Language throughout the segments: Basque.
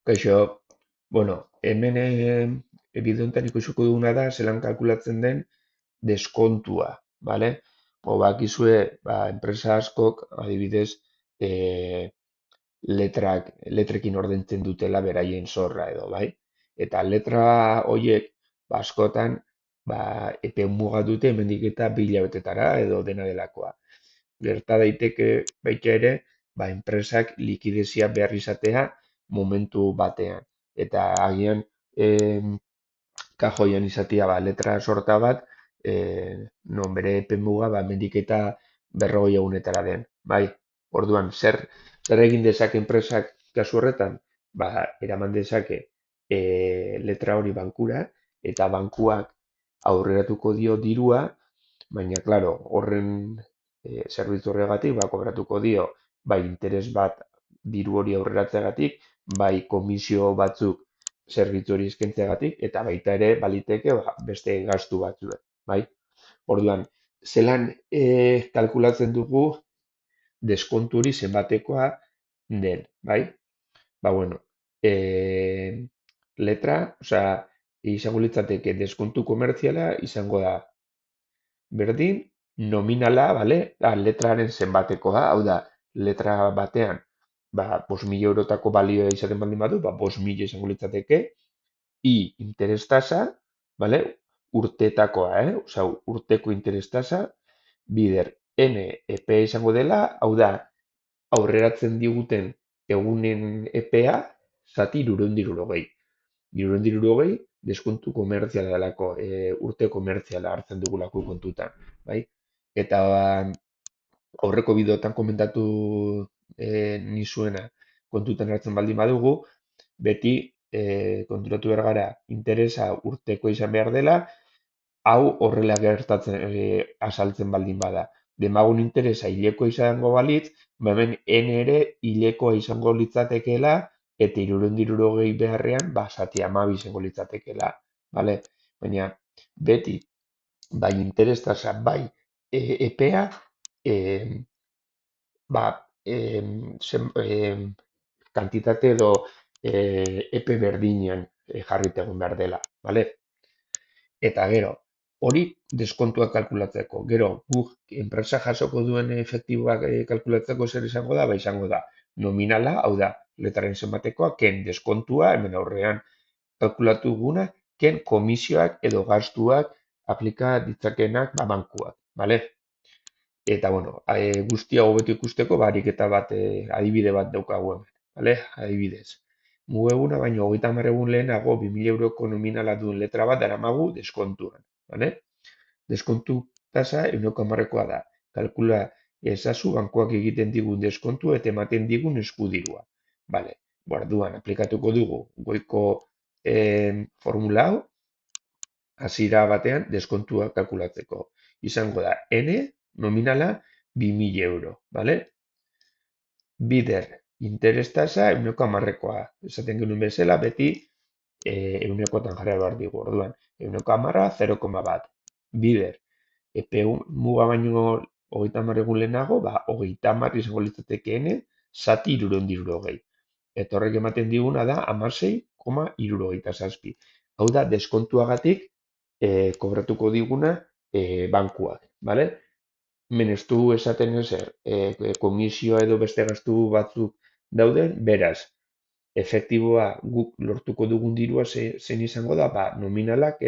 Kaixo, bueno, hemen evidentean ikusiko duguna da zelan kalkulatzen den deskontua, bale? Bakizue, enpresa askok, adibidez, eh, letrekin ordaintzen dutela beraien zorra edo, bai? Eta letra horiek, askotan, epe muga dute hemendik eta 2 hilabetetara edo dena delakoa. Gerta daiteke baita ere, enpresak likidezia behar izatea momentu batean. Eta agian kajoian izatea letra sorta bat, non bere epemuga hemendik eta 40 egunetara den. Bai, orduan, zer egin dezake enpresak kasu horretan? Eraman dezake letra hori bankura, eta bankuak aurreratuko dio dirua, baina, klaro, horren zerbitzu horregatik, kobratuko dio, bai interes bat diru hori aurreratzeagatik, bai komisio batzuk zerbitzu hori eskaintzeagatik, eta baita ere baliteke beste gastu batzuek, bai? Orduan, zelan kalkulatzen dugu deskontu hori zenbatekoa den, bai? Bueno, letra, osea, izango litzateke deskontu komertziala izango da berdin nominala, bale? Letraren zenbatekoa, hau da, letra batean, 5.000 eurotako balioa izaten baldin badu, 5.000 izango litzateke, I interes tasa, bale? Urteetakoa, Osea, urteko interes tasa, bider N EPE izango dela, hau da, aurreratzen diguten egunen EPEA, zati 360. 360 deskontu komertziala delako, urte komertziala hartzen dugulako kontutan, bai? Eta aurreko bideotan komentatu nizuena kontutan hartzen baldin badugu, beti konturatu behar gara interesa urteko izan behar dela, hau horrela gertatzen azaltzen baldin bada. Demagun interesa hilekoa izango balitz, hemen N ere hilekoa izango litzatekeela, eta 360 beharrean, zati 12 izango litzatekeela. Vale? Baina, beti, bai interes tasa, bai EPEA, eh, ba, kantitate edo epe berdinean jarrita egon behar dela. Vale? Eta gero, hori deskontuak kalkulatzeko. Gero, guk enpresa jasoko duen efektiboak kalkulatzeko zer izango da? Izango da nominala, hau da, letraren zenbatekoa, ken deskontua, hemen aurrean kalkulatu duguna, ken komisioak edo gastuak aplika ditzakenak bankuak. Vale? Eta, bueno, guzti hau hobeto ikusteko, ariketa bat, adibide bat daukagu hemen. Vale? Adibidez. Mugeguna baino 30 egun lehenago 2.000 euroko nominala duen letra bat daramagu deskontuan. Vale? Deskontu tasa 100%koa da. Kalkula ezazu bankuak egiten digun deskontu eta ematen digun eskudirua. Vale. Orduan aplikatuko dugu goiko formula hau, hasiera batean deskontua kalkulatzeko. Izango da N nominala 2.000 euro. Vale? Bider, interes tasa 100%koa. Esaten genuen bezala, beti ehunekotan jarri behar digu. Orduan, 100%, 0,1. Bider, epe muga baino 30 egun lehenago, 30 izango litzatekeen zati 360. Eta horrek ematen diguna da 16,67. Hau da, deskontuagatik kobratuko diguna bankuak. Vale? Hemen ez du esaten ezer, komisioa edo beste gastu batzuk dauden, beraz, efektiboa guk lortuko dugun dirua zein izango da, nominalak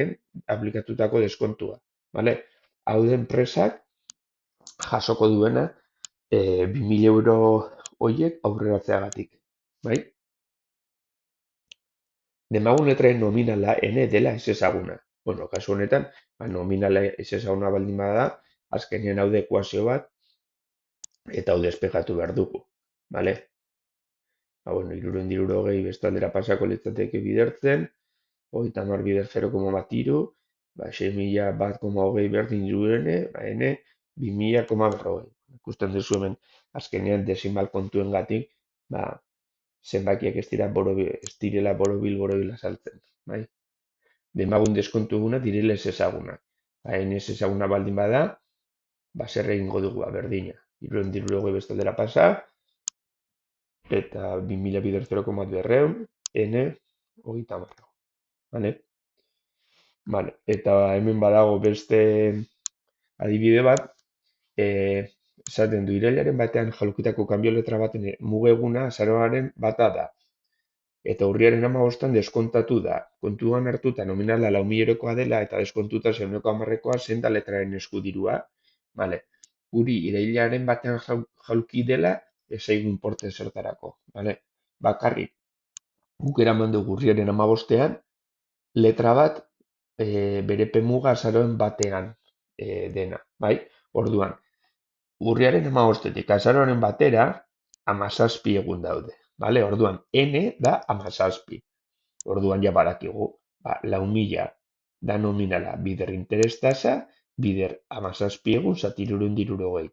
aplikatutako deskontua. Vale? Hau da enpresak jasoko duena 2.000 euro horiek aurreratzeagatik. Bai? Demagun letraen nominala N dela ez ezaguna. Bueno, kasu honetan, nominala ez ezaguna baldin bada, azkenean hau da ekuazio bat, eta hau despejatu behar dugu. Vale? Bueno, 360 beste aldera pasako litzateke bidertzen, 30 bider 0,1 iru, 6.000 1,20 berdin dirudene, N 2.000,40. Ikusten duzu hemen, azkenean desimal kontuen gatik, zenbakiak ez direla borobil azaltzen. Bai? Demagun deskontu eguna direla ez ezaguna. Ba, NS ezaguna baldin bada, ba, zer egingo dugu, ba, berdina. Hirurehun eta hirurogei beste aldera pasa, eta 2000 bider 0,200, N, hogeita hamar. Vale? Vale. Eta hemen badago beste adibide bat, esaten du irailaren batean jalukitako kanbio letra baten mugeguna azaroaren bata da. Eta urriaren 15 deskontatu da. Kontuan hartuta nominala 4.000 eurokoa dela eta deskontuta 110 zein da letraren eskudirua. Vale. Guri irailaren batean jaulki dela ez zaigu inporte zertarako. Vale. Bakarrik guk eraman dugu urriaren 15ean letra bat bere pemuga azaroen batean dena. Bai? Orduan, urriaren 15etik azaroaren batera 17 egun daude. Vale? Orduan, N da 17. Orduan ja badakigu, ba, 4.000 da nominala bider interes tasa, bider 17 egun zati 3hirurogei.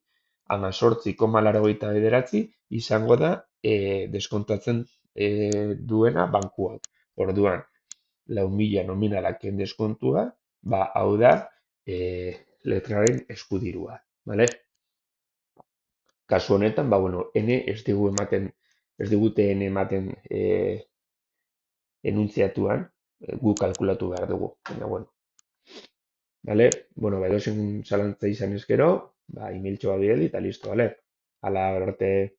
18,89 izango da deskontatzen duena bankuak. Orduan, 4.000 nominalak deskontua, ba, hau da letraren eskudirua. Vale? Kasu honetan, ba, bueno, N ez digute N ematen enuntziatuan, guk kalkulatu behar dugu. Baina, bueno, vale? Bueno, ba, edozein zalantza izan ezkero, ba, emailtxoa bidali eta listo, vale? Hala, arte.